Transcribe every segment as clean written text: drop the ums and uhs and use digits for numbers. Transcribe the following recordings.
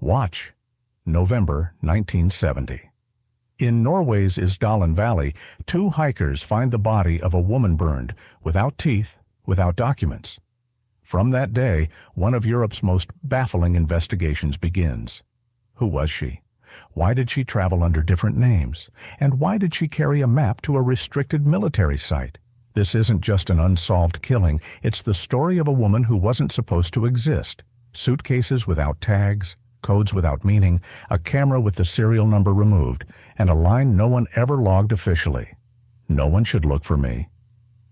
Watch. November 1970. In Norway's Isdalen Valley, two hikers find the body of a woman burned, without teeth, without documents. From that day, one of Europe's most baffling investigations begins. Who was she? Why did she travel under different names? And why did she carry a map to a restricted military site? This isn't just an unsolved killing, it's the story of a woman who wasn't supposed to exist. Suitcases without tags, codes without meaning, a camera with the serial number removed, and a line no one ever logged officially. No one should look for me.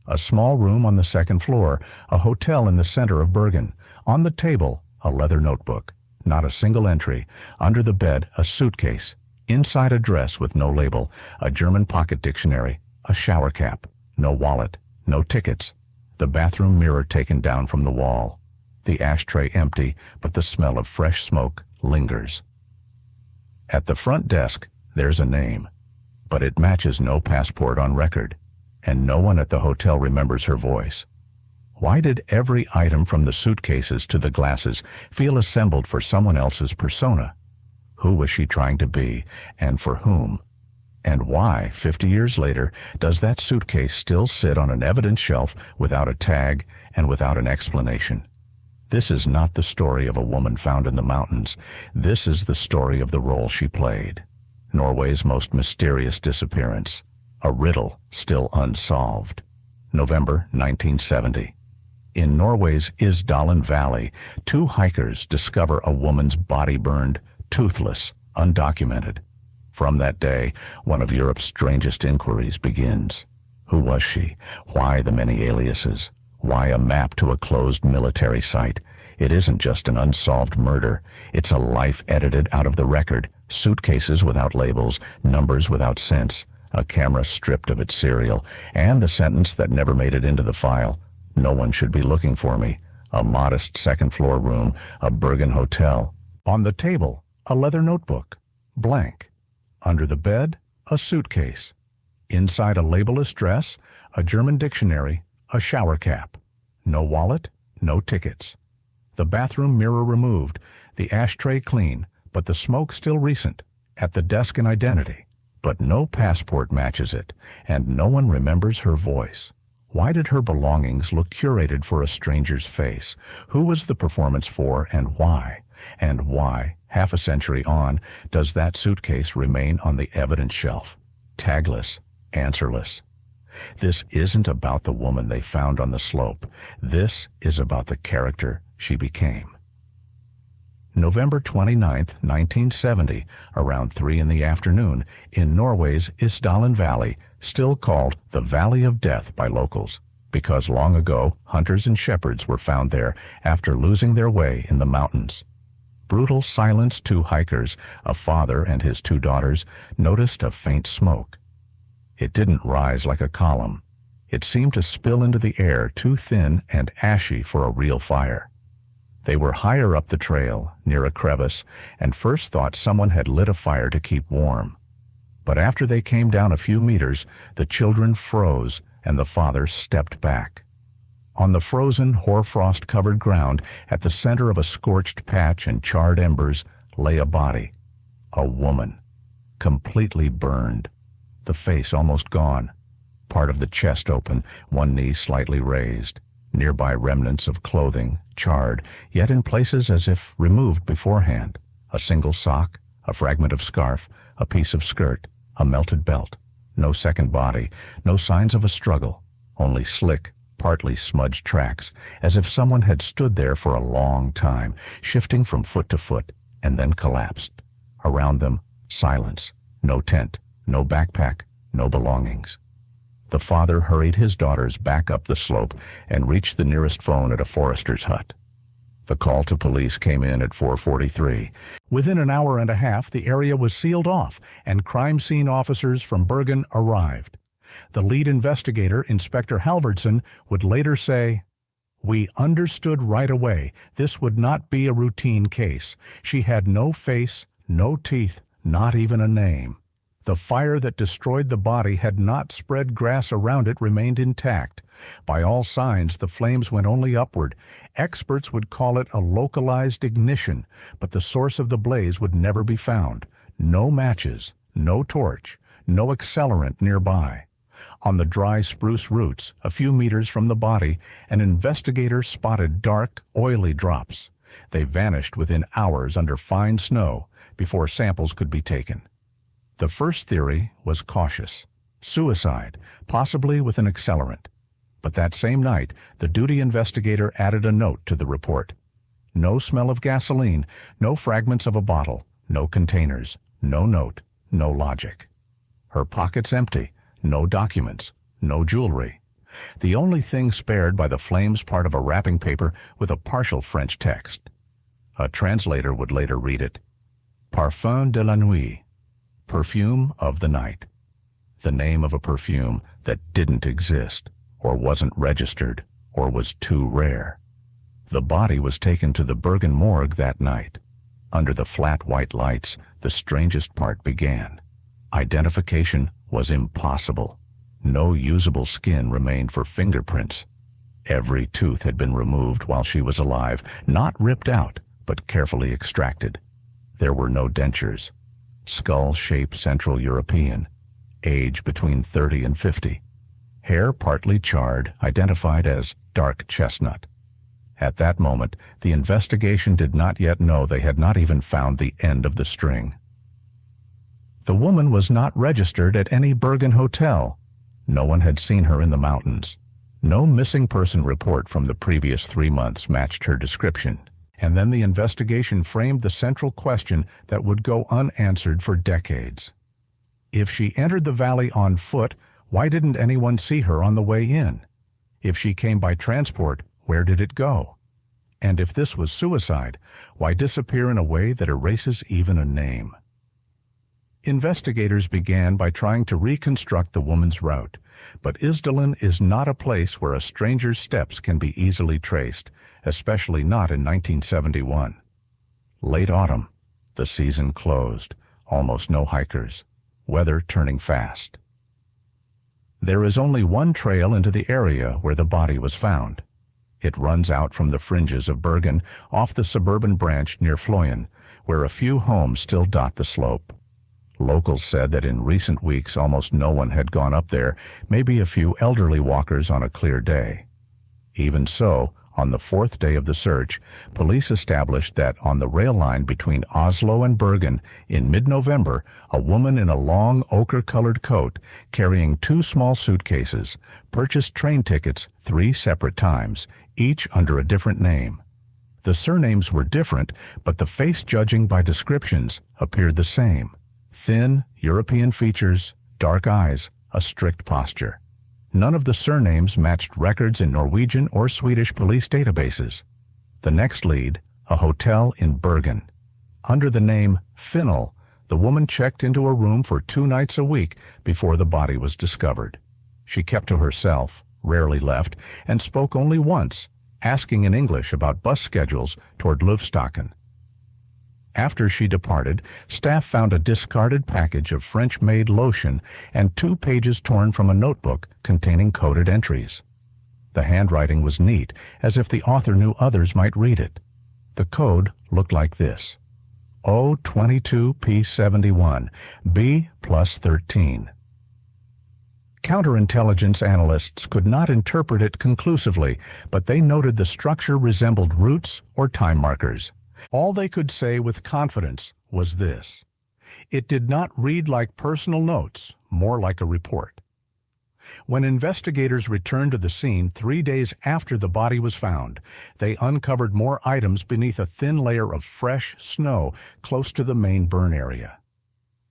A small room on the second floor, a hotel in the center of Bergen. On the table, a leather notebook. Not a single entry. Under the bed, a suitcase. Inside a dress with no label, a German pocket dictionary, a shower cap. No wallet, no tickets. The bathroom mirror taken down from the wall. The ashtray empty, but the smell of fresh smoke lingers. At the front desk, there's a name, but it matches no passport on record, and no one at the hotel remembers her voice. Why did every item from the suitcases to the glasses feel assembled for someone else's persona? Who was she trying to be, and for whom? And why, 50 years later, does that suitcase still sit on an evidence shelf without a tag and without an explanation? This is not the story of a woman found in the mountains. This is the story of the role she played. Norway's most mysterious disappearance. A riddle still unsolved. November 1970. In Norway's Isdalen Valley, two hikers discover a woman's body burned, toothless, undocumented. From that day, one of Europe's strangest inquiries begins. Who was she? Why the many aliases? Why a map to a closed military site? It isn't just an unsolved murder. It's a life edited out of the record. Suitcases without labels, numbers without sense, a camera stripped of its serial, and the sentence that never made it into the file. No one should be looking for me. A modest second-floor room, a Bergen hotel. On the table, a leather notebook, blank. Under the bed, a suitcase. Inside a labelless dress, a German dictionary, a shower cap. No wallet, no tickets. The bathroom mirror removed, the ashtray clean, but the smoke still recent. At the desk an identity, but no passport matches it, and no one remembers her voice. Why did her belongings look curated for a stranger's face? Who was the performance for, and why? And why, half a century on, does that suitcase remain on the evidence shelf? Tagless, answerless. This isn't about the woman they found on the slope. This is about the character she became. November 29th, 1970, around 3 in the afternoon, in Norway's Isdalen Valley, still called the Valley of Death by locals, because long ago hunters and shepherds were found there after losing their way in the mountains. Brutal silence. Two hikers, a father and his two daughters, noticed a faint smoke. It didn't rise like a column. It seemed to spill into the air, too thin and ashy for a real fire. They were higher up the trail, near a crevice, and first thought someone had lit a fire to keep warm. But after they came down a few meters, the children froze and the father stepped back. On the frozen, hoarfrost-covered ground, at the center of a scorched patch and charred embers, lay a body. A woman. Completely burned. The face almost gone. Part of the chest open, one knee slightly raised. Nearby remnants of clothing, charred, yet in places as if removed beforehand. A single sock, a fragment of scarf, a piece of skirt, a melted belt. No second body, no signs of a struggle. Only slick, partly smudged tracks, as if someone had stood there for a long time, shifting from foot to foot, and then collapsed. Around them, silence. No tent, no backpack, no belongings. The father hurried his daughters back up the slope and reached the nearest phone at a forester's hut. The call to police came in at 4:43. Within an hour and a half, the area was sealed off, and crime scene officers from Bergen arrived. The lead investigator, Inspector Halvardson, would later say, "We understood right away this would not be a routine case. She had no face, no teeth, not even a name. The fire that destroyed the body had not spread. Grass around it remained intact. By all signs, the flames went only upward. Experts would call it a localized ignition, but the source of the blaze would never be found. No matches, no torch, no accelerant nearby. On the dry spruce roots, a few meters from the body, an investigator spotted dark, oily drops. They vanished within hours under fine snow before samples could be taken. The first theory was cautious. Suicide, possibly with an accelerant. But that same night, the duty investigator added a note to the report. No smell of gasoline, no fragments of a bottle, no containers, no note, no logic. Her pockets empty, no documents, no jewelry. The only thing spared by the flames part of a wrapping paper with a partial French text. A translator would later read it. Parfum de la nuit. Perfume of the night. The name of a perfume that didn't exist, or wasn't registered, or was too rare. The body was taken to the Bergen morgue that night. Under the flat white lights, the strangest part began. Identification was impossible. No usable skin remained for fingerprints. Every tooth had been removed while she was alive, not ripped out, but carefully extracted. There were no dentures. Skull-shaped Central European. Age between 30 and 50. Hair partly charred, identified as dark chestnut. At that moment, the investigation did not yet know they had not even found the end of the string. The woman was not registered at any Bergen hotel. No one had seen her in the mountains. No missing person report from the previous 3 months matched her description. And then the investigation framed the central question that would go unanswered for decades. If she entered the valley on foot, why didn't anyone see her on the way in? If she came by transport, where did it go? And if this was suicide, why disappear in a way that erases even a name? Investigators began by trying to reconstruct the woman's route, but Isdalen is not a place where a stranger's steps can be easily traced, especially not in 1971. Late autumn, the season closed, almost no hikers, weather turning fast. There is only one trail into the area where the body was found. It runs out from the fringes of Bergen off the suburban branch near Fløyen, where a few homes still dot the slope. Locals said that in recent weeks almost no one had gone up there, maybe a few elderly walkers on a clear day. Even so, on the 4th day of the search, police established that on the rail line between Oslo and Bergen in mid-November, a woman in a long ochre-colored coat carrying 2 small suitcases purchased train tickets 3 separate times, each under a different name. The surnames were different, but the face judging by descriptions appeared the same. Thin, European features, dark eyes, a strict posture. None of the surnames matched records in Norwegian or Swedish police databases. The next lead, a hotel in Bergen. Under the name Finnel, the woman checked into a room for 2 nights a week before the body was discovered. She kept to herself, rarely left, and spoke only once, asking in English about bus schedules toward Løvstakken. After she departed, staff found a discarded package of French-made lotion and 2 pages torn from a notebook containing coded entries. The handwriting was neat, as if the author knew others might read it. The code looked like this: O22P71, B plus 13. Counterintelligence analysts could not interpret it conclusively, but they noted the structure resembled roots or time markers. All they could say with confidence was this: it did not read like personal notes, more like a report. When investigators returned to the scene 3 days after the body was found, they uncovered more items beneath a thin layer of fresh snow close to the main burn area.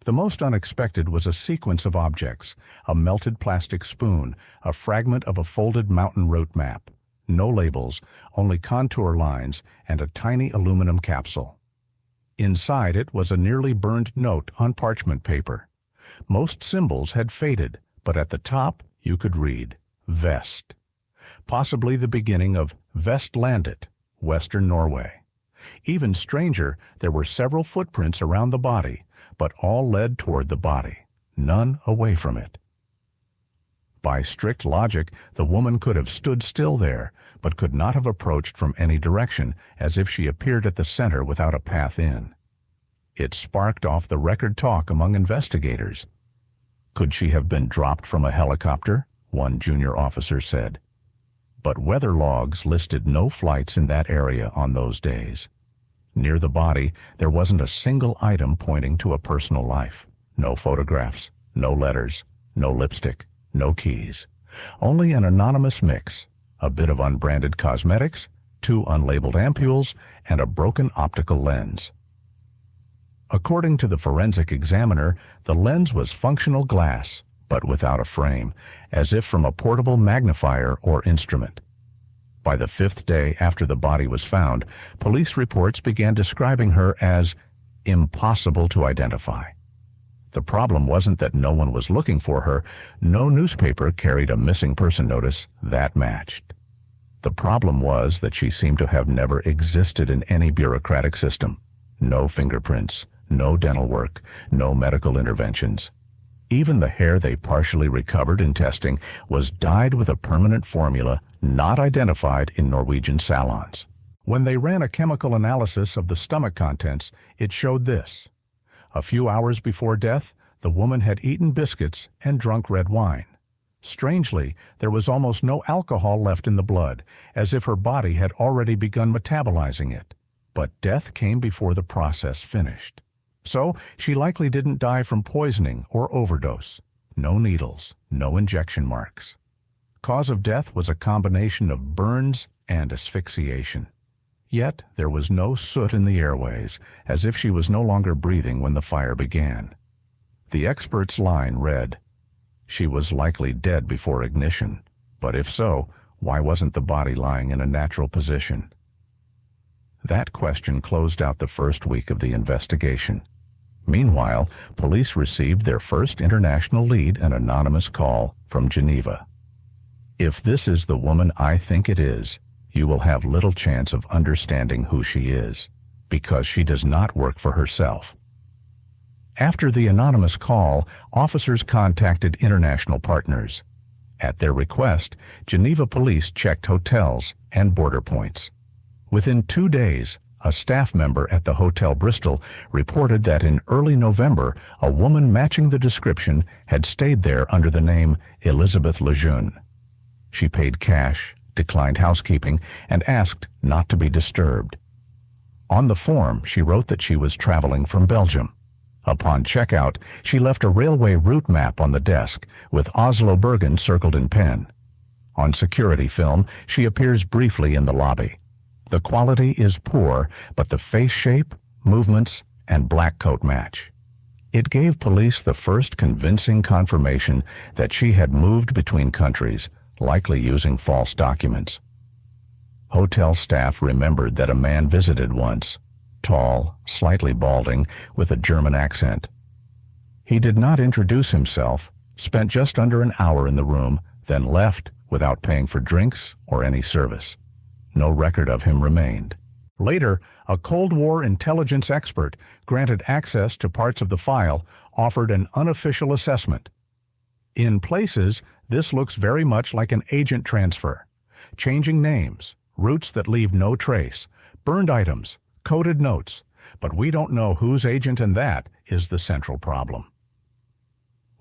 The most unexpected was a sequence of objects: a melted plastic spoon, a fragment of a folded mountain route map. No labels, only contour lines, and a tiny aluminum capsule. Inside it was a nearly burned note on parchment paper. Most symbols had faded, but at the top you could read Vest, possibly the beginning of Vestlandet, Western Norway. Even stranger, there were several footprints around the body, but all led toward the body. none away from it. By strict logic, the woman could have stood still there, but could not have approached from any direction, as if she appeared at the center without a path in. It sparked off the record talk among investigators. Could she have been dropped from a helicopter? One junior officer said. But weather logs listed no flights in that area on those days. Near the body, there wasn't a single item pointing to a personal life. No photographs, no letters, no lipstick, no keys. Only an anonymous mix, a bit of unbranded cosmetics, 2 unlabeled ampules, and a broken optical lens. According to the forensic examiner, the lens was functional glass, but without a frame, as if from a portable magnifier or instrument. By the 5th day after the body was found, police reports began describing her as impossible to identify. The problem wasn't that no one was looking for her. No newspaper carried a missing person notice that matched. The problem was that she seemed to have never existed in any bureaucratic system. No fingerprints, no dental work, no medical interventions. Even the hair they partially recovered in testing was dyed with a permanent formula not identified in Norwegian salons. When they ran a chemical analysis of the stomach contents, it showed this. A few hours before death, the woman had eaten biscuits and drunk red wine. Strangely, there was almost no alcohol left in the blood, as if her body had already begun metabolizing it. But death came before the process finished. So, she likely didn't die from poisoning or overdose. No needles, no injection marks. Cause of death was a combination of burns and asphyxiation. Yet, there was no soot in the airways, as if she was no longer breathing when the fire began. The expert's line read, "She was likely dead before ignition, but if so, why wasn't the body lying in a natural position?" That question closed out the first week of the investigation. Meanwhile, police received their first international lead, an anonymous call from Geneva. "If this is the woman I think it is, you will have little chance of understanding who she is, because she does not work for herself." After the anonymous call, officers contacted international partners. At their request, Geneva police checked hotels and border points. Within 2 days, a staff member at the Hotel Bristol reported that in early November, a woman matching the description had stayed there under the name Elizabeth Lejeune. She paid cash, declined housekeeping, and asked not to be disturbed. On the form, she wrote that she was traveling from Belgium. Upon checkout, she left a railway route map on the desk, with Oslo-Bergen circled in pen. On security film, she appears briefly in the lobby. The quality is poor, but the face shape, movements, and black coat match. It gave police the first convincing confirmation that she had moved between countries, likely using false documents. Hotel staff remembered that a man visited once, tall, slightly balding, with a German accent. He did not introduce himself, spent just under an hour in the room, then left without paying for drinks or any service. No record of him remained. Later, a Cold War intelligence expert, granted access to parts of the file, offered an unofficial assessment. In places, this looks very much like an agent transfer. Changing names, routes that leave no trace, burned items, coded notes, but we don't know whose agent, and that is the central problem.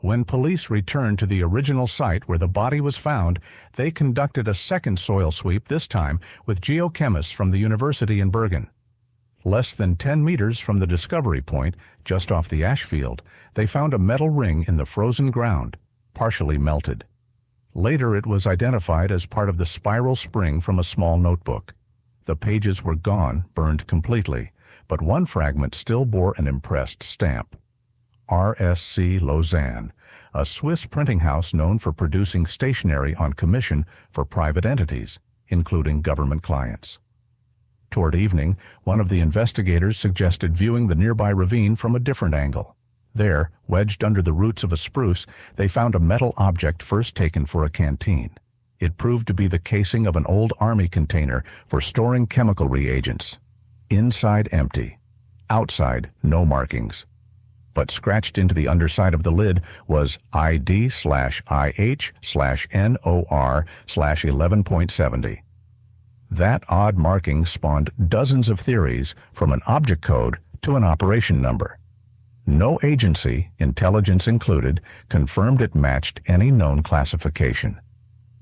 When police returned to the original site where the body was found, they conducted a second soil sweep, this time with geochemists from the university in Bergen. Less than 10 meters from the discovery point, just off the ash field, they found a metal ring in the frozen ground, partially melted. Later it was identified as part of the spiral spring from a small notebook. The pages were gone, burned completely, but one fragment still bore an impressed stamp. RSC Lausanne, a Swiss printing house known for producing stationery on commission for private entities, including government clients. Toward evening, one of the investigators suggested viewing the nearby ravine from a different angle. There, wedged under the roots of a spruce, they found a metal object first taken for a canteen. It proved to be the casing of an old army container for storing chemical reagents. Inside empty. Outside, no markings. but scratched into the underside of the lid was ID/IH/NOR/11.70. That odd marking spawned dozens of theories, from an object code to an operation number. No agency, intelligence included, confirmed it matched any known classification.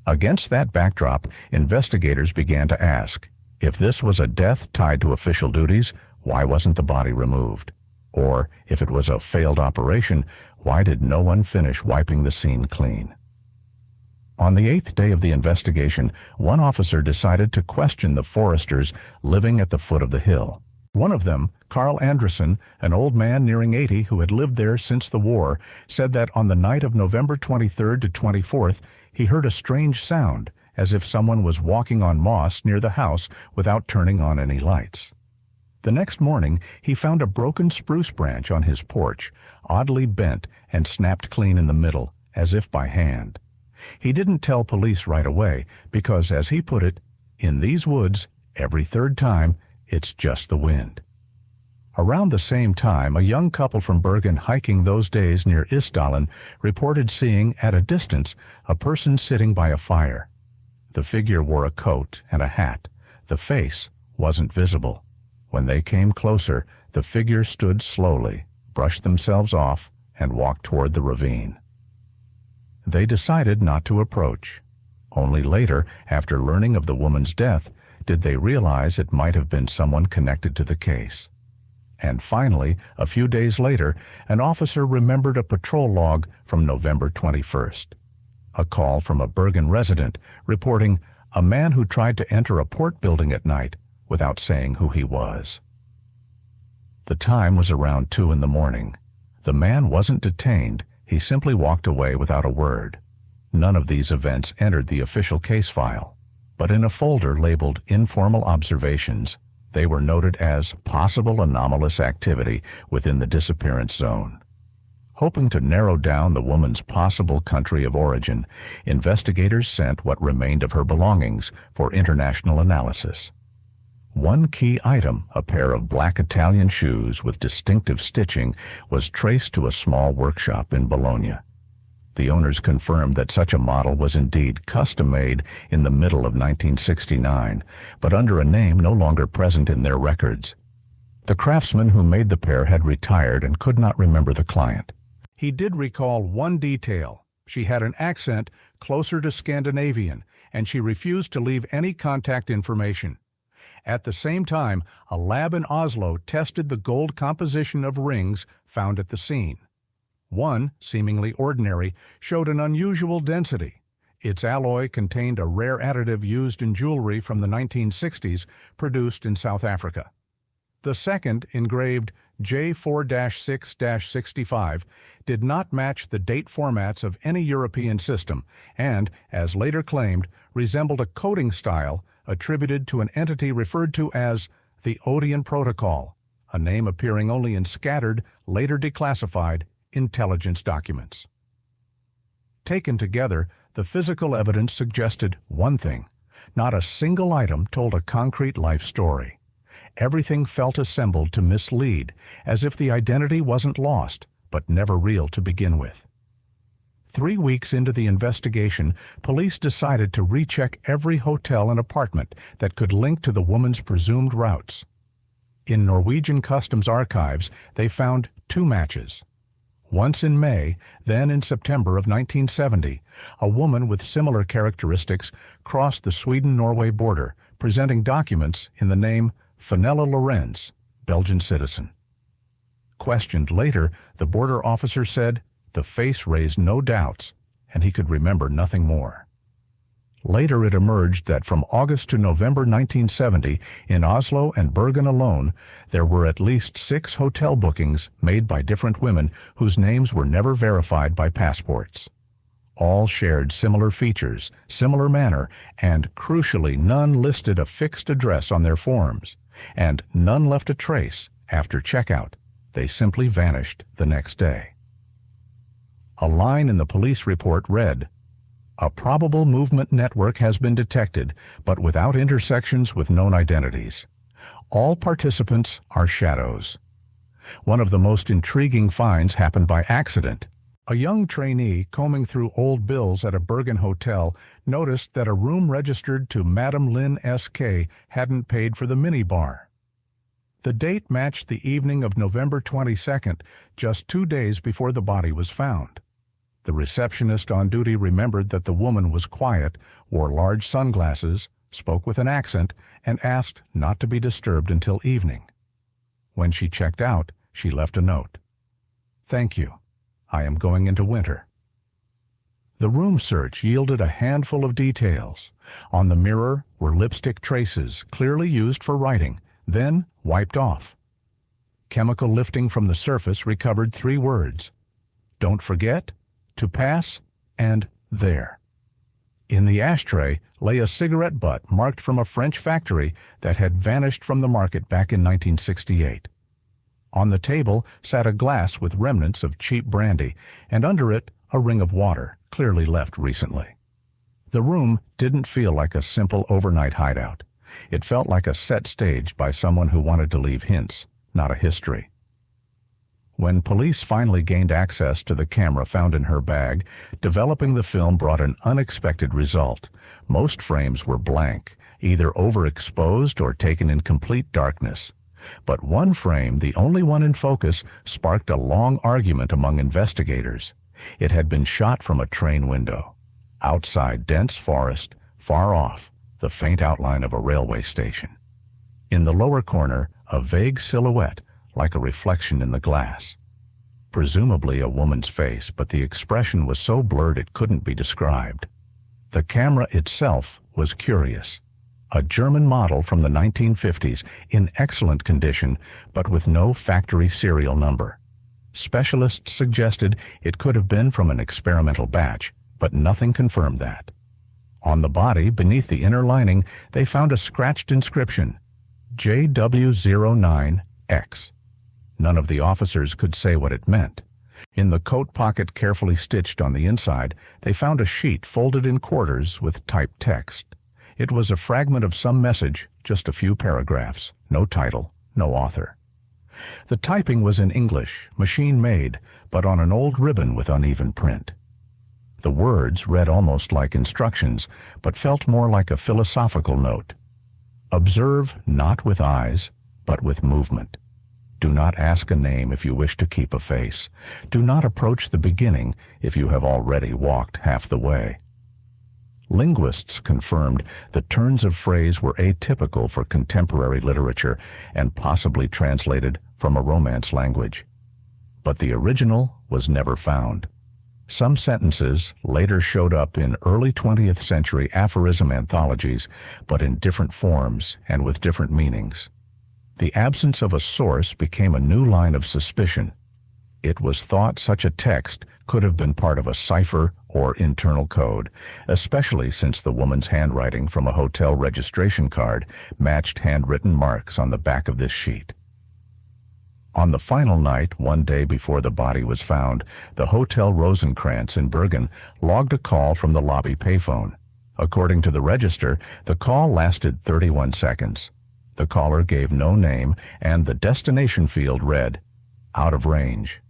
Against that backdrop, investigators began to ask, if this was a death tied to official duties, why wasn't the body removed? Or, if it was a failed operation, why did no one finish wiping the scene clean? On the 8th day of the investigation, one officer decided to question the foresters living at the foot of the hill. One of them, Carl Anderson, an old man nearing 80 who had lived there since the war, said that on the night of November 23rd to 24th, he heard a strange sound, as if someone was walking on moss near the house without turning on any lights. The next morning, he found a broken spruce branch on his porch, oddly bent and snapped clean in the middle, as if by hand. He didn't tell police right away because, as he put it, in these woods, every third time, it's just the wind. Around the same time, a young couple from Bergen hiking those days near Isdalen reported seeing, at a distance, a person sitting by a fire. The figure wore a coat and a hat. The face wasn't visible. When they came closer, the figure stood slowly, brushed themselves off, and walked toward the ravine. They decided not to approach. Only later, after learning of the woman's death, did they realize it might have been someone connected to the case. And finally, a few days later, an officer remembered a patrol log from November 21st. A call from a Bergen resident reporting a man who tried to enter a port building at night without saying who he was. The time was around 2 in the morning. The man wasn't detained. He simply walked away without a word. None of these events entered the official case file, but in a folder labeled Informal Observations, they were noted as possible anomalous activity within the disappearance zone. Hoping to narrow down the woman's possible country of origin, investigators sent what remained of her belongings for international analysis. One key item, a pair of black Italian shoes with distinctive stitching, was traced to a small workshop in Bologna. The owners confirmed that such a model was indeed custom-made in the middle of 1969, but under a name no longer present in their records. The craftsman who made the pair had retired and could not remember the client. He did recall one detail. She had an accent closer to Scandinavian, and she refused to leave any contact information. At the same time, a lab in Oslo tested the gold composition of rings found at the scene. One, seemingly ordinary, showed an unusual density. Its alloy contained a rare additive used in jewelry from the 1960s, produced in South Africa. The second, engraved J4-6-65, did not match the date formats of any European system and, as later claimed, resembled a coding style attributed to an entity referred to as the Odeon Protocol, a name appearing only in scattered, later declassified, intelligence documents. Taken together, the physical evidence suggested one thing. Not a single item told a concrete life story. Everything felt assembled to mislead, as if the identity wasn't lost, but never real to begin with. 3 weeks into the investigation, police decided to recheck every hotel and apartment that could link to the woman's presumed routes. In Norwegian customs archives, they found 2 matches. Once in May, then in September of 1970, a woman with similar characteristics crossed the Sweden-Norway border, presenting documents in the name Fenella Lorenz, Belgian citizen. Questioned later, the border officer said the face raised no doubts, and he could remember nothing more. Later it emerged that from August to November 1970, in Oslo and Bergen alone, there were at least 6 hotel bookings made by different women whose names were never verified by passports. All shared similar features, similar manner, and, crucially, none listed a fixed address on their forms, and none left a trace after checkout. They simply vanished the next day. A line in the police report read, "A probable movement network has been detected, but without intersections with known identities. All participants are shadows." One of the most intriguing finds happened by accident. A young trainee combing through old bills at a Bergen hotel noticed that a room registered to Madam Lynn S.K. hadn't paid for the minibar. The date matched the evening of November 22nd, just 2 days before the body was found. The receptionist on duty remembered that the woman was quiet, wore large sunglasses, spoke with an accent, and asked not to be disturbed until evening. When she checked out, she left a note. "Thank you. I am going into winter." The room search yielded a handful of details. On the mirror were lipstick traces, clearly used for writing, then wiped off. Chemical lifting from the surface recovered 3 words: "Don't forget," "to pass," and "there." In the ashtray lay a cigarette butt marked from a French factory that had vanished from the market back in 1968. On the table sat a glass with remnants of cheap brandy, and under it a ring of water, clearly left recently. The room didn't feel like a simple overnight hideout. It felt like a set stage by someone who wanted to leave hints, not a history. When police finally gained access to the camera found in her bag, developing the film brought an unexpected result. Most frames were blank, either overexposed or taken in complete darkness. But one frame, the only one in focus, sparked a long argument among investigators. It had been shot from a train window. Outside dense forest, far off, the faint outline of a railway station. In the lower corner, a vague silhouette, like a reflection in the glass. Presumably a woman's face, but the expression was so blurred it couldn't be described. The camera itself was curious. A German model from the 1950s, in excellent condition, but with no factory serial number. Specialists suggested it could have been from an experimental batch, but nothing confirmed that. On the body, beneath the inner lining, they found a scratched inscription, JW09X. None of the officers could say what it meant. In the coat pocket carefully stitched on the inside, they found a sheet folded in quarters with typed text. It was a fragment of some message, just a few paragraphs, no title, no author. The typing was in English, machine-made, but on an old ribbon with uneven print. The words read almost like instructions, but felt more like a philosophical note. Observe not with eyes, but with movement. Do not ask a name if you wish to keep a face. Do not approach the beginning if you have already walked half the way. Linguists confirmed the turns of phrase were atypical for contemporary literature and possibly translated from a Romance language. But the original was never found. Some sentences later showed up in early 20th century aphorism anthologies, but in different forms and with different meanings. The absence of a source became a new line of suspicion. It was thought such a text could have been part of a cipher or internal code, especially since the woman's handwriting from a hotel registration card matched handwritten marks on the back of this sheet. On the final night, 1 day before the body was found, the Hotel Rosenkrantz in Bergen logged a call from the lobby payphone. According to the register, the call lasted 31 seconds. The caller gave no name, and the destination field read, "Out of range."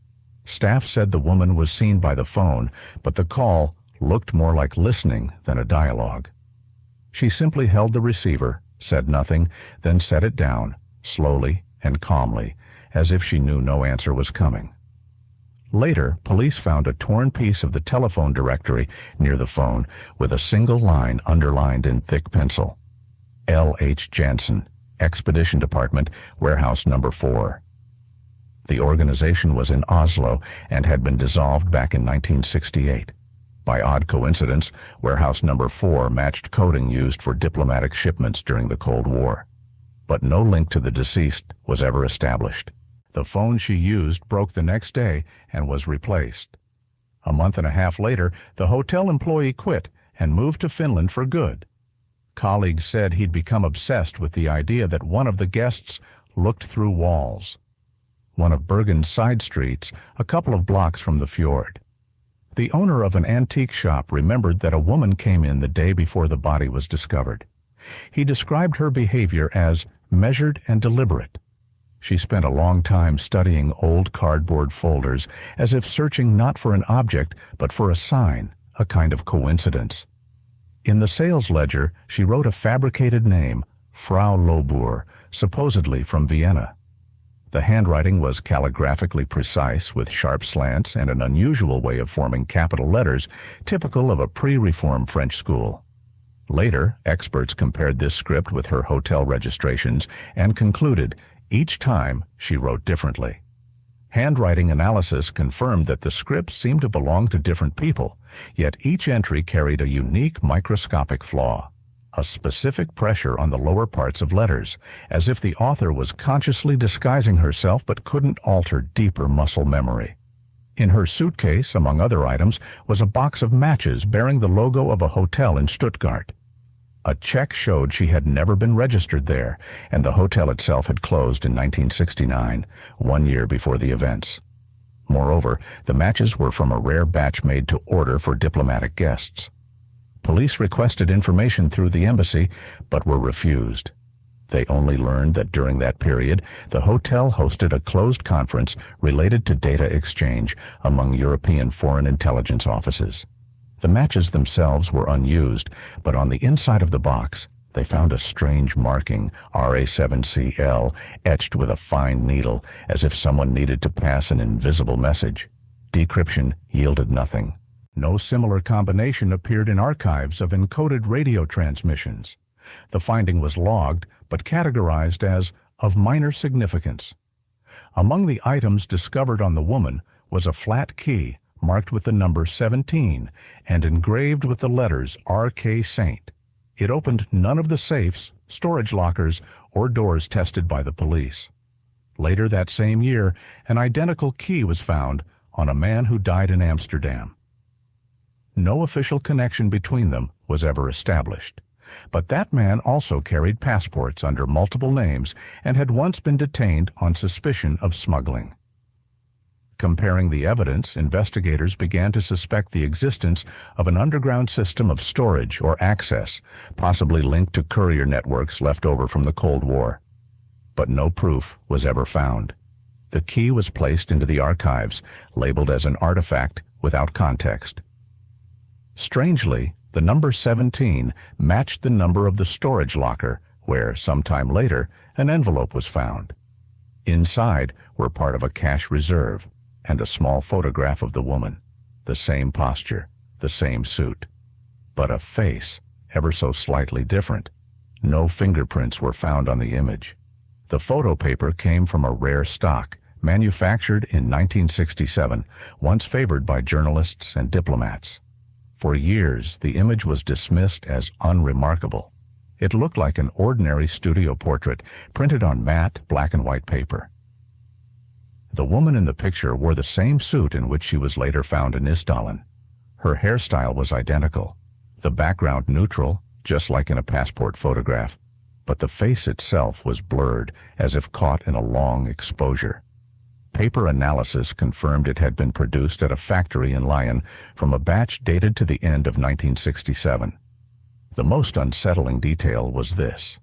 Staff said the woman was seen by the phone, but the call looked more like listening than a dialogue. She simply held the receiver, said nothing, then set it down, slowly and calmly, as if she knew no answer was coming. Later, police found a torn piece of the telephone directory near the phone with a single line underlined in thick pencil. L.H. Jansen, Expedition Department, Warehouse Number 4. The organization was in Oslo and had been dissolved back in 1968. By odd coincidence, Warehouse Number 4 matched coding used for diplomatic shipments during the Cold War. But no link to the deceased was ever established. The phone she used broke the next day and was replaced. A month and a half later, the hotel employee quit and moved to Finland for good. Colleagues said he'd become obsessed with the idea that one of the guests looked through walls. One of Bergen's side streets, a couple of blocks from the fjord. The owner of an antique shop remembered that a woman came in the day before the body was discovered. He described her behavior as measured and deliberate. She spent a long time studying old cardboard folders, as if searching not for an object, but for a sign, a kind of coincidence. In the sales ledger, she wrote a fabricated name, Frau Lobur, supposedly from Vienna. The handwriting was calligraphically precise, with sharp slants and an unusual way of forming capital letters, typical of a pre-reform French school. Later, experts compared this script with her hotel registrations and concluded each time she wrote differently. Handwriting analysis confirmed that the scripts seemed to belong to different people, yet each entry carried a unique microscopic flaw, a specific pressure on the lower parts of letters, as if the author was consciously disguising herself but couldn't alter deeper muscle memory. In her suitcase, among other items, was a box of matches bearing the logo of a hotel in Stuttgart. A check showed she had never been registered there, and the hotel itself had closed in 1969, 1 year before the events. Moreover, the matches were from a rare batch made to order for diplomatic guests. Police requested information through the embassy, but were refused. They only learned that during that period, the hotel hosted a closed conference related to data exchange among European foreign intelligence offices. The matches themselves were unused, but on the inside of the box, they found a strange marking, RA7CL, etched with a fine needle, as if someone needed to pass an invisible message. Decryption yielded nothing. No similar combination appeared in archives of encoded radio transmissions. The finding was logged, but categorized as of minor significance. Among the items discovered on the woman was a flat key marked with the number 17 and engraved with the letters R.K. Saint. It opened none of the safes, storage lockers, or doors tested by the police. Later that same year, an identical key was found on a man who died in Amsterdam. No official connection between them was ever established, but that man also carried passports under multiple names and had once been detained on suspicion of smuggling. Comparing the evidence, investigators began to suspect the existence of an underground system of storage or access, possibly linked to courier networks left over from the Cold War. But no proof was ever found. The key was placed into the archives, labeled as an artifact without context. Strangely, the number 17 matched the number of the storage locker, where, sometime later, an envelope was found. Inside were part of a cash reserve and a small photograph of the woman, the same posture, the same suit, but a face ever so slightly different. No fingerprints were found on the image. The photo paper came from a rare stock, manufactured in 1967, once favored by journalists and diplomats. For years, the image was dismissed as unremarkable. It looked like an ordinary studio portrait printed on matte black and white paper. The woman in the picture wore the same suit in which she was later found in Isdalen. Her hairstyle was identical, the background neutral, just like in a passport photograph, but the face itself was blurred, as if caught in a long exposure. Paper analysis confirmed it had been produced at a factory in Lyon from a batch dated to the end of 1967. The most unsettling detail was this.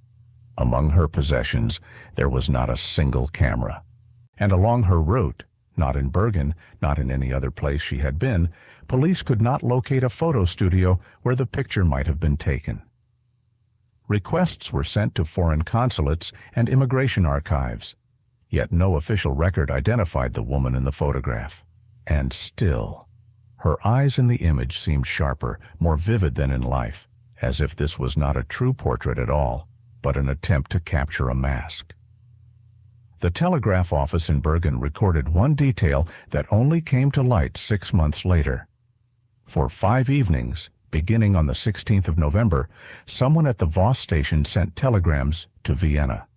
Among her possessions, there was not a single camera. And along her route, not in Bergen, not in any other place she had been, police could not locate a photo studio where the picture might have been taken. Requests were sent to foreign consulates and immigration archives, yet no official record identified the woman in the photograph. And still, her eyes in the image seemed sharper, more vivid than in life, as if this was not a true portrait at all, but an attempt to capture a mask. The telegraph office in Bergen recorded one detail that only came to light 6 months later. For 5 evenings, beginning on the 16th of November, someone at the Voss station sent telegrams to Vienna.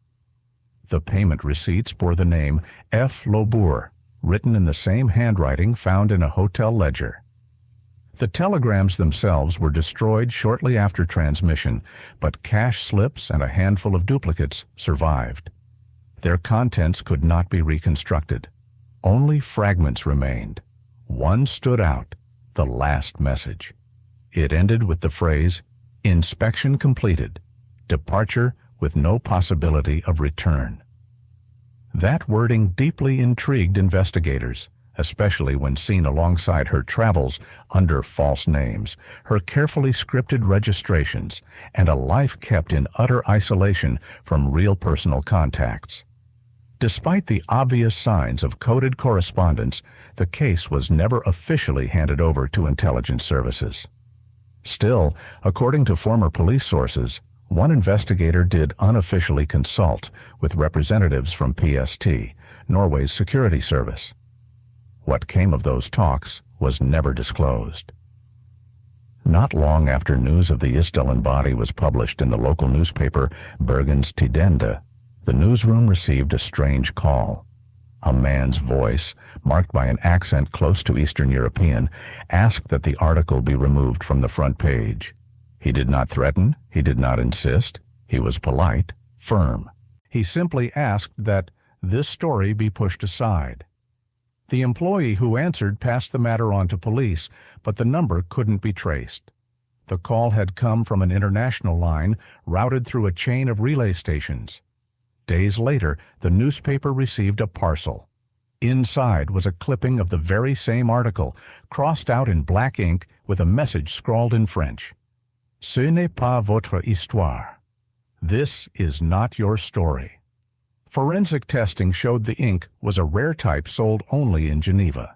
The payment receipts bore the name F. Lobur, written in the same handwriting found in a hotel ledger. The telegrams themselves were destroyed shortly after transmission, but cash slips and a handful of duplicates survived. Their contents could not be reconstructed. Only fragments remained. One stood out, the last message. It ended with the phrase, "Inspection completed. Departure with no possibility of return." That wording deeply intrigued investigators, especially when seen alongside her travels under false names, her carefully scripted registrations, and a life kept in utter isolation from real personal contacts. Despite the obvious signs of coded correspondence, the case was never officially handed over to intelligence services. Still, according to former police sources, one investigator did unofficially consult with representatives from PST, Norway's security service. What came of those talks was never disclosed. Not long after news of the Isdalen body was published in the local newspaper Bergens Tidende, the newsroom received a strange call. A man's voice, marked by an accent close to Eastern European, asked that the article be removed from the front page. He did not threaten, he did not insist, he was polite, firm. He simply asked that this story be pushed aside. The employee who answered passed the matter on to police, but the number couldn't be traced. The call had come from an international line routed through a chain of relay stations. Days later, the newspaper received a parcel. Inside was a clipping of the very same article, crossed out in black ink with a message scrawled in French. Ce n'est pas votre histoire. This is not your story. Forensic testing showed the ink was a rare type sold only in Geneva.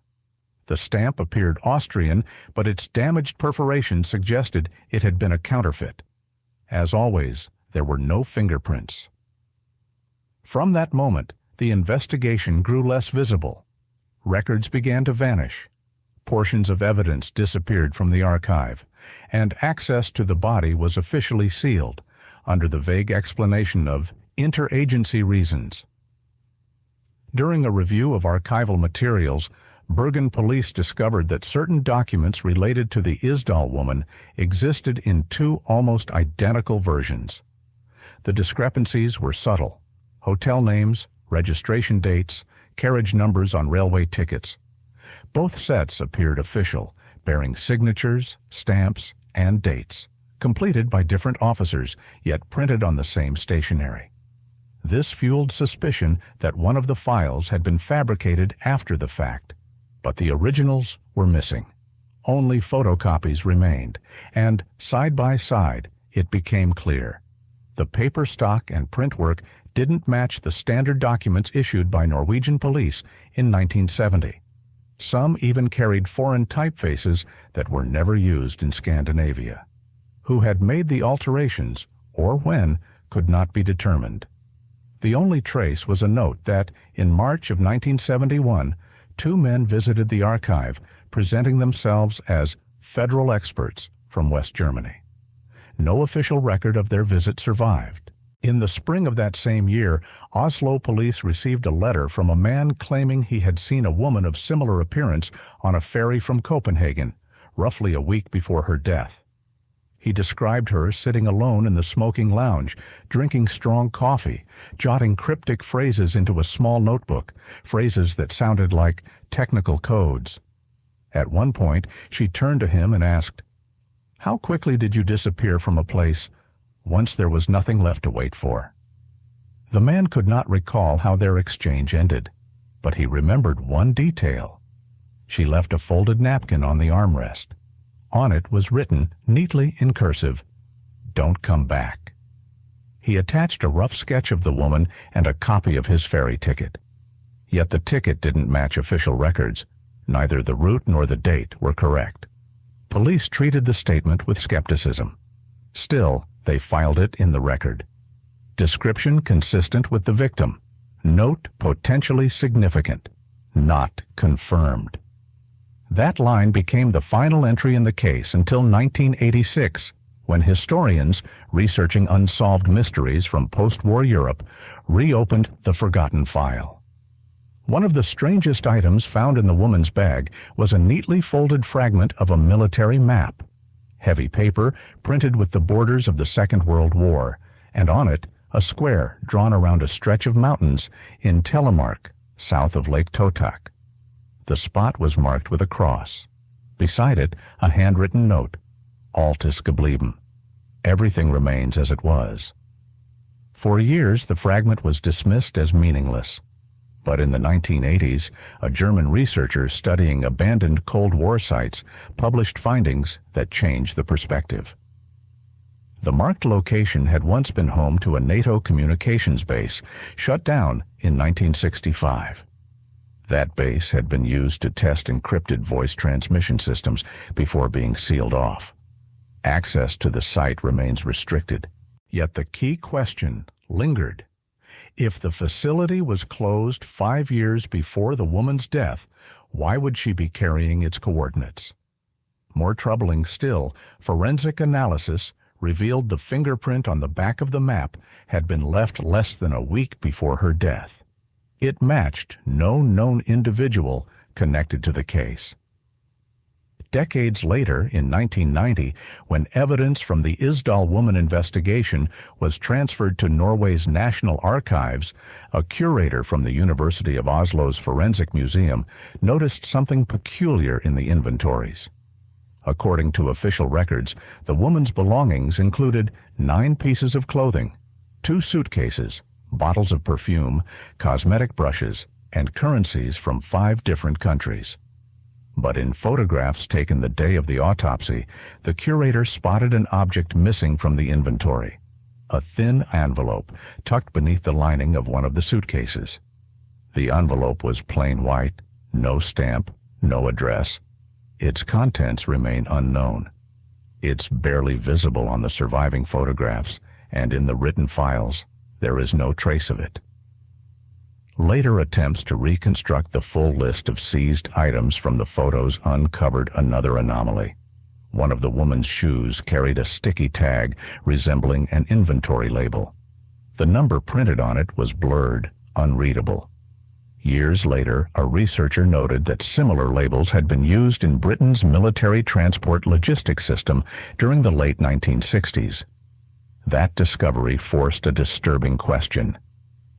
The stamp appeared Austrian, but its damaged perforation suggested it had been a counterfeit. As always, there were no fingerprints. From that moment, the investigation grew less visible. Records began to vanish. Portions of evidence disappeared from the archive, and access to the body was officially sealed, under the vague explanation of interagency reasons. During a review of archival materials, Bergen police discovered that certain documents related to the Isdal Woman existed in two almost identical versions. The discrepancies were subtle: hotel names, registration dates, carriage numbers on railway tickets. Both sets appeared official, bearing signatures, stamps, and dates, completed by different officers, yet printed on the same stationery. This fueled suspicion that one of the files had been fabricated after the fact, but the originals were missing. Only photocopies remained, and side by side, it became clear. The paper stock and print work didn't match the standard documents issued by Norwegian police in 1970. Some even carried foreign typefaces that were never used in Scandinavia. Who had made the alterations, or when, could not be determined. The only trace was a note that, in March of 1971, two men visited the archive, presenting themselves as federal experts from West Germany. No official record of their visit survived. In the spring of that same year, Oslo police received a letter from a man claiming he had seen a woman of similar appearance on a ferry from Copenhagen, roughly a week before her death. He described her sitting alone in the smoking lounge, drinking strong coffee, jotting cryptic phrases into a small notebook, phrases that sounded like technical codes. At one point, she turned to him and asked, "How quickly did you disappear from a place once there was nothing left to wait for?" The man could not recall how their exchange ended, but he remembered one detail. She left a folded napkin on the armrest. On it was written, neatly in cursive, "Don't come back." He attached a rough sketch of the woman and a copy of his ferry ticket. Yet the ticket didn't match official records. Neither the route nor the date were correct. Police treated the statement with skepticism. Still, they filed it in the record. Description consistent with the victim. Note potentially significant. Not confirmed. That line became the final entry in the case until 1986, when historians, researching unsolved mysteries from post-war Europe, reopened the forgotten file. One of the strangest items found in the woman's bag was a neatly folded fragment of a military map. Heavy paper printed with the borders of the Second World War, and on it a square drawn around a stretch of mountains in Telemark, south of Lake Totak. The spot was marked with a cross. Beside it, a handwritten note, Altis geblieben. Everything remains as it was. For years, the fragment was dismissed as meaningless. But in the 1980s, a German researcher studying abandoned Cold War sites published findings that changed the perspective. The marked location had once been home to a NATO communications base, shut down in 1965. That base had been used to test encrypted voice transmission systems before being sealed off. Access to the site remains restricted, yet the key question lingered. If the facility was closed 5 years before the woman's death, why would she be carrying its coordinates? More troubling still, forensic analysis revealed the fingerprint on the back of the map had been left less than a week before her death. It matched no known individual connected to the case. Decades later, in 1990, when evidence from the Isdal Woman investigation was transferred to Norway's National Archives, a curator from the University of Oslo's Forensic Museum noticed something peculiar in the inventories. According to official records, the woman's belongings included 9 pieces of clothing, 2 suitcases, bottles of perfume, cosmetic brushes, and currencies from 5 different countries. But in photographs taken the day of the autopsy, the curator spotted an object missing from the inventory, a thin envelope tucked beneath the lining of one of the suitcases. The envelope was plain white, no stamp, no address. Its contents remain unknown. It's barely visible on the surviving photographs, and in the written files, there is no trace of it. Later attempts to reconstruct the full list of seized items from the photos uncovered another anomaly. One of the woman's shoes carried a sticky tag resembling an inventory label. The number printed on it was blurred, unreadable. Years later, a researcher noted that similar labels had been used in Britain's military transport logistics system during the late 1960s. That discovery forced a disturbing question.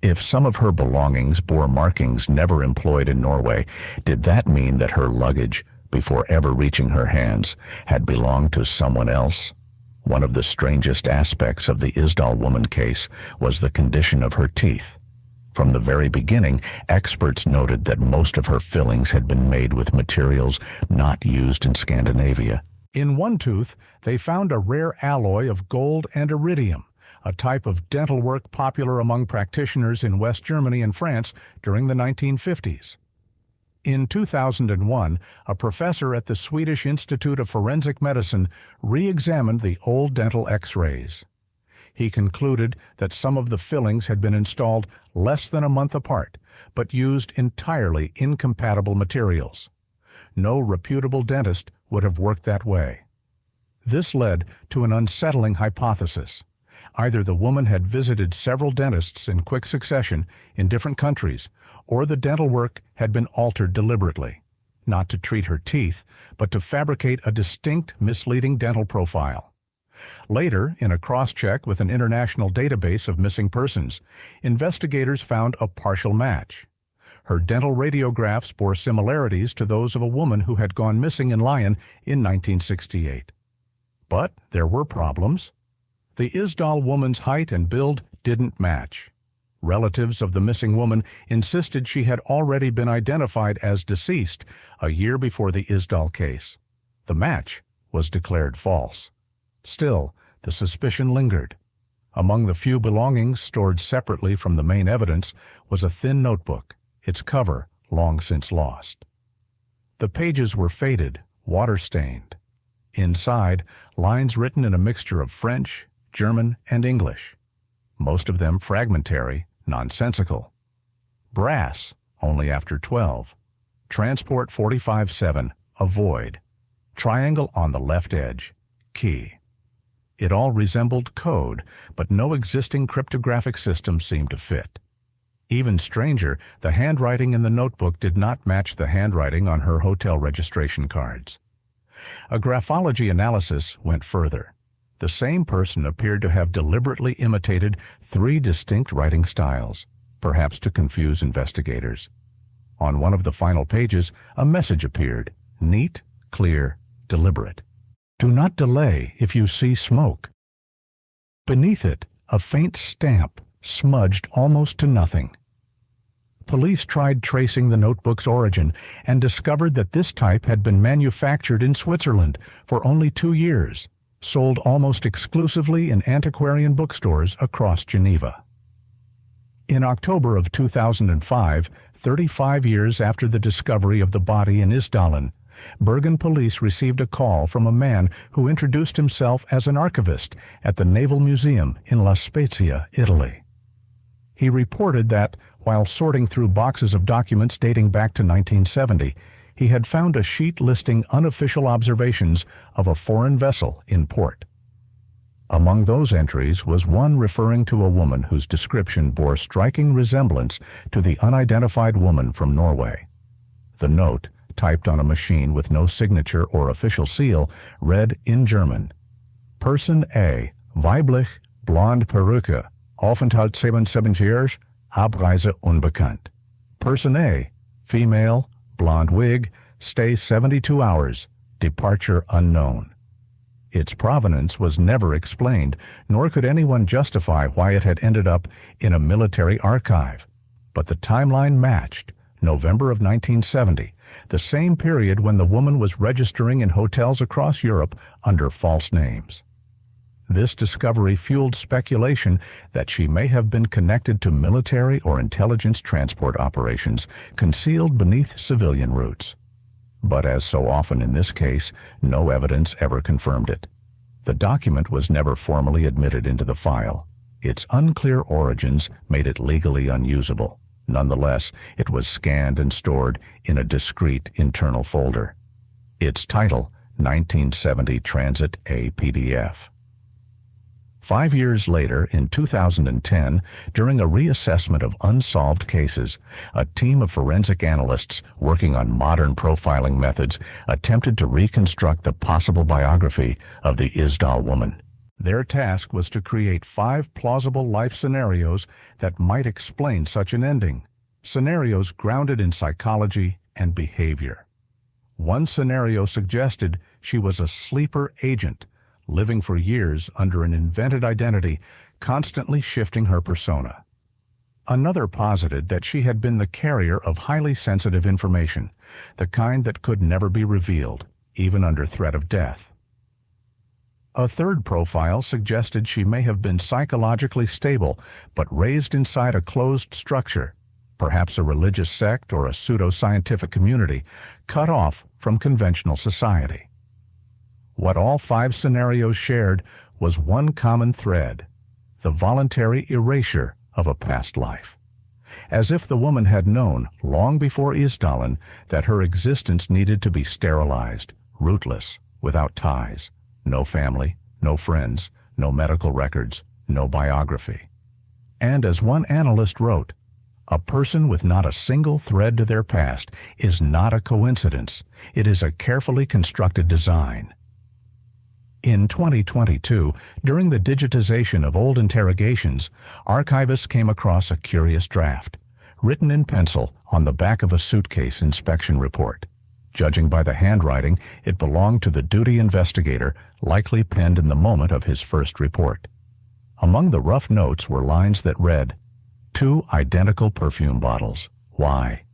If some of her belongings bore markings never employed in Norway, did that mean that her luggage, before ever reaching her hands, had belonged to someone else? One of the strangest aspects of the Isdal Woman case was the condition of her teeth. From the very beginning, experts noted that most of her fillings had been made with materials not used in Scandinavia. In one tooth, they found a rare alloy of gold and iridium, a type of dental work popular among practitioners in West Germany and France during the 1950s. In 2001, a professor at the Swedish Institute of Forensic Medicine re-examined the old dental X-rays. He concluded that some of the fillings had been installed less than a month apart, but used entirely incompatible materials. No reputable dentist would have worked that way. This led to an unsettling hypothesis. Either the woman had visited several dentists in quick succession in different countries, or the dental work had been altered deliberately, not to treat her teeth, but to fabricate a distinct, misleading dental profile. Later, in a cross-check with an international database of missing persons, investigators found a partial match. Her dental radiographs bore similarities to those of a woman who had gone missing in Lyon in 1968. But there were problems. The Isdal woman's height and build didn't match. Relatives of the missing woman insisted she had already been identified as deceased a year before the Isdal case. The match was declared false. Still, the suspicion lingered. Among the few belongings stored separately from the main evidence was a thin notebook, its cover long since lost. The pages were faded, water-stained. Inside, lines written in a mixture of French, German, and English. Most of them fragmentary, nonsensical. Brass, only after 12. Transport 45-7, avoid. Triangle on the left edge, key. It all resembled code, but no existing cryptographic system seemed to fit. Even stranger, the handwriting in the notebook did not match the handwriting on her hotel registration cards. A graphology analysis went further. The same person appeared to have deliberately imitated 3 distinct writing styles, perhaps to confuse investigators. On one of the final pages, a message appeared, neat, clear, deliberate. Do not delay if you see smoke. Beneath it, a faint stamp, smudged almost to nothing. Police tried tracing the notebook's origin and discovered that this type had been manufactured in Switzerland for only 2 years, sold almost exclusively in antiquarian bookstores across Geneva. In October of 2005, 35 years after the discovery of the body in Isdalen, Bergen police received a call from a man who introduced himself as an archivist at the Naval Museum in La Spezia, Italy. He reported that, while sorting through boxes of documents dating back to 1970, he had found a sheet listing unofficial observations of a foreign vessel in port. Among those entries was one referring to a woman whose description bore striking resemblance to the unidentified woman from Norway. The note, typed on a machine with no signature or official seal, read in German, Person A, weiblich, blonde Perücke, Aufenthalt 77 years, Abreise unbekannt. Person A, female, blonde wig, stay 72 hours, departure unknown. Its provenance was never explained, nor could anyone justify why it had ended up in a military archive. But the timeline matched, November of 1970, the same period when the woman was registering in hotels across Europe under false names. This discovery fueled speculation that she may have been connected to military or intelligence transport operations concealed beneath civilian routes. But as so often in this case, no evidence ever confirmed it. The document was never formally admitted into the file. Its unclear origins made it legally unusable. Nonetheless, it was scanned and stored in a discrete internal folder. Its title, 1970 Transit A PDF. 5 years later, in 2010, during a reassessment of unsolved cases, a team of forensic analysts working on modern profiling methods attempted to reconstruct the possible biography of the Isdal Woman. Their task was to create 5 plausible life scenarios that might explain such an ending, scenarios grounded in psychology and behavior. One scenario suggested she was a sleeper agent, living for years under an invented identity, constantly shifting her persona. Another posited that she had been the carrier of highly sensitive information, the kind that could never be revealed, even under threat of death. A third profile suggested she may have been psychologically stable, but raised inside a closed structure, perhaps a religious sect or a pseudo-scientific community, cut off from conventional society. What all 5 scenarios shared was one common thread, the voluntary erasure of a past life. As if the woman had known, long before Isdalen, that her existence needed to be sterilized, rootless, without ties, no family, no friends, no medical records, no biography. And as one analyst wrote, a person with not a single thread to their past is not a coincidence, it is a carefully constructed design. In 2022, during the digitization of old interrogations, archivists came across a curious draft, written in pencil on the back of a suitcase inspection report. Judging by the handwriting, it belonged to the duty investigator, likely penned in the moment of his first report. Among the rough notes were lines that read, 2 identical perfume bottles. Why?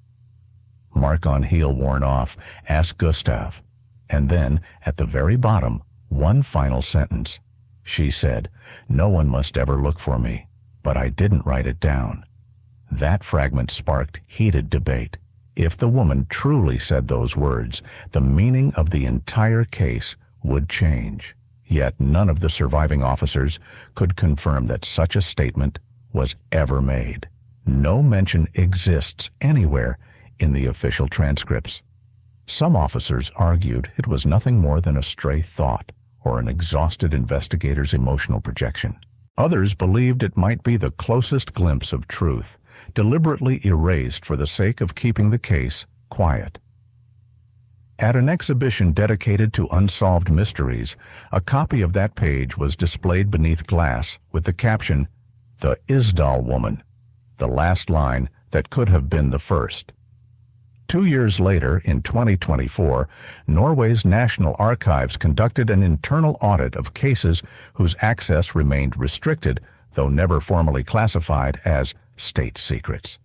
Mark on heel worn off, ask Gustav. And then, at the very bottom, one final sentence. She said, no one must ever look for me, but I didn't write it down. That fragment sparked heated debate. If the woman truly said those words, the meaning of the entire case would change. Yet none of the surviving officers could confirm that such a statement was ever made. No mention exists anywhere in the official transcripts. Some officers argued it was nothing more than a stray thought or an exhausted investigator's emotional projection. Others believed it might be the closest glimpse of truth, deliberately erased for the sake of keeping the case quiet. At an exhibition dedicated to unsolved mysteries, a copy of that page was displayed beneath glass with the caption, "The Isdal Woman," the last line that could have been the first. 2 years later, in 2024, Norway's National Archives conducted an internal audit of cases whose access remained restricted, though never formally classified as state secrets.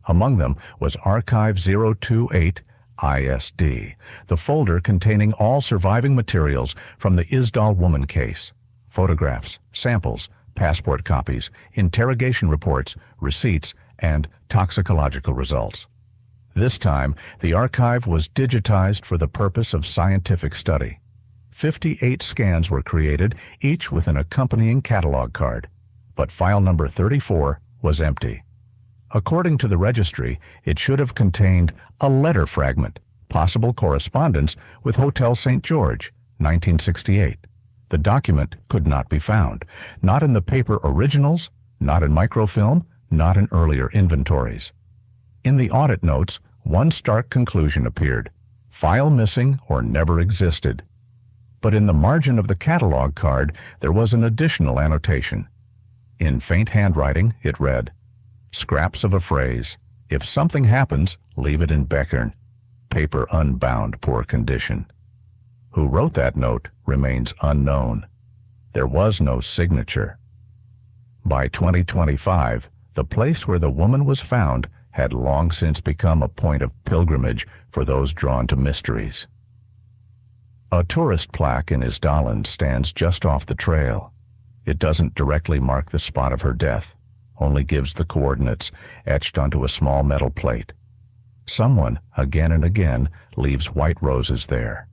Among them was Archive 028 ISD, the folder containing all surviving materials from the Isdal Woman case: photographs, samples, passport copies, interrogation reports, receipts, and toxicological results. This time, the archive was digitized for the purpose of scientific study. 58 scans were created, each with an accompanying catalog card, but file number 34 was empty. According to the registry, it should have contained a letter fragment, possible correspondence with Hotel St. George, 1968. The document could not be found, not in the paper originals, not in microfilm, not in earlier inventories. In the audit notes, one stark conclusion appeared: file missing or never existed. But in the margin of the catalog card, there was an additional annotation. In faint handwriting, it read, "Scraps of a phrase. If something happens, leave it in Beckern. Paper unbound, poor condition." Who wrote that note remains unknown. There was no signature. By 2025, the place where the woman was found had long since become a point of pilgrimage for those drawn to mysteries. A tourist plaque in Isdalen stands just off the trail. It doesn't directly mark the spot of her death, only gives the coordinates etched onto a small metal plate. Someone, again and again, leaves white roses there.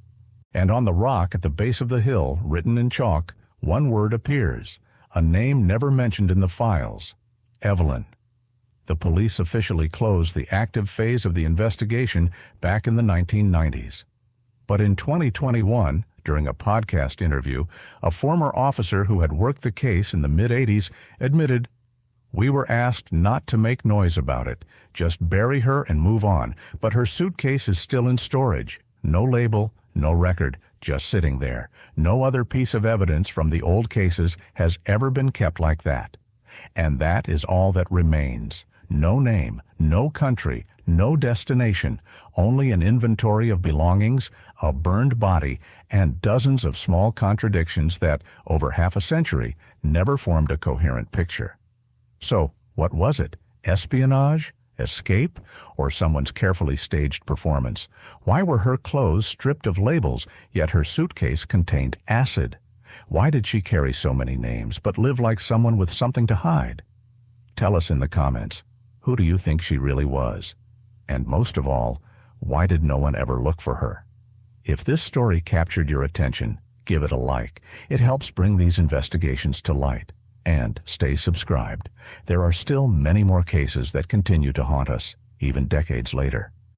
And on the rock at the base of the hill, written in chalk, one word appears, a name never mentioned in the files: Evelyn. The police officially closed the active phase of the investigation back in the 1990s. But in 2021, during a podcast interview, a former officer who had worked the case in the mid-'80s admitted, "We were asked not to make noise about it, just bury her and move on, but her suitcase is still in storage. No label, no record, just sitting there. No other piece of evidence from the old cases has ever been kept like that. And that is all that remains. No name, no country, no destination, only an inventory of belongings, a burned body, and dozens of small contradictions that, over half a century, never formed a coherent picture." So, what was it? Espionage? Escape? Or someone's carefully staged performance? Why were her clothes stripped of labels, yet her suitcase contained acid? Why did she carry so many names, but live like someone with something to hide? Tell us in the comments. Who do you think she really was? And most of all, why did no one ever look for her? If this story captured your attention, give it a like. It helps bring these investigations to light. And stay subscribed. There are still many more cases that continue to haunt us, even decades later.